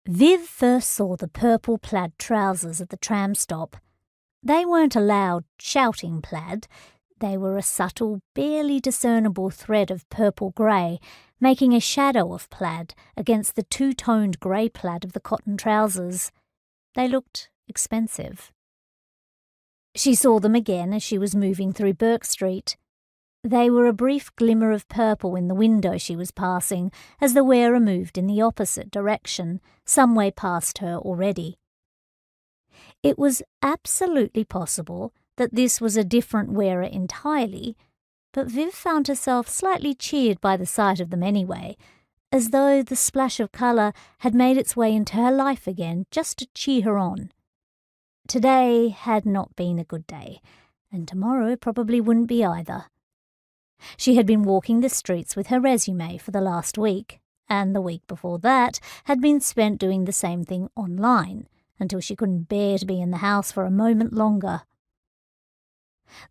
Viv first saw the purple plaid trousers at the tram stop. They weren't a loud, shouting plaid. They were a subtle, barely discernible thread of purple-grey, making a shadow of plaid against the two-toned grey plaid of the cotton trousers. They looked expensive. She saw them again as she was moving through Burke Street. They were a brief glimmer of purple in the window she was passing as the wearer moved in the opposite direction, some way past her already. It was absolutely possible that this was a different wearer entirely, but Viv found herself slightly cheered by the sight of them anyway, as though the splash of colour had made its way into her life again just to cheer her on. Today had not been a good day, and tomorrow probably wouldn't be either. She had been walking the streets with her resume for the last week, and the week before that had been spent doing the same thing online, until she couldn't bear to be in the house for a moment longer.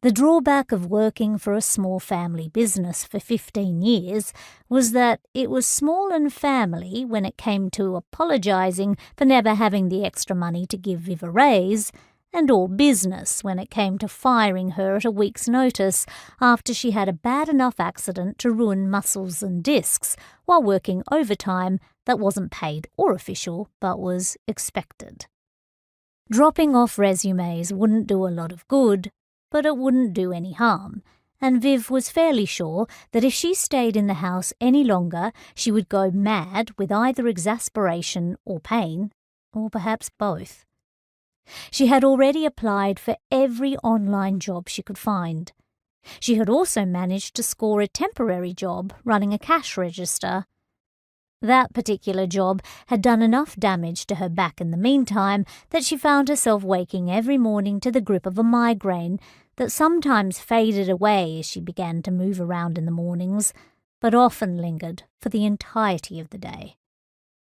The drawback of working for a small family business for 15 years was that it was small and family when it came to apologising for never having the extra money to give Viv a raise, and all business when it came to firing her at a week's notice after she had a bad enough accident to ruin muscles and discs while working overtime that wasn't paid or official but was expected. Dropping off resumes wouldn't do a lot of good, but it wouldn't do any harm, and Viv was fairly sure that if she stayed in the house any longer, she would go mad with either exasperation or pain, or perhaps both. She had already applied for every online job she could find. She had also managed to score a temporary job running a cash register. That particular job had done enough damage to her back in the meantime that she found herself waking every morning to the grip of a migraine that sometimes faded away as she began to move around in the mornings, but often lingered for the entirety of the day.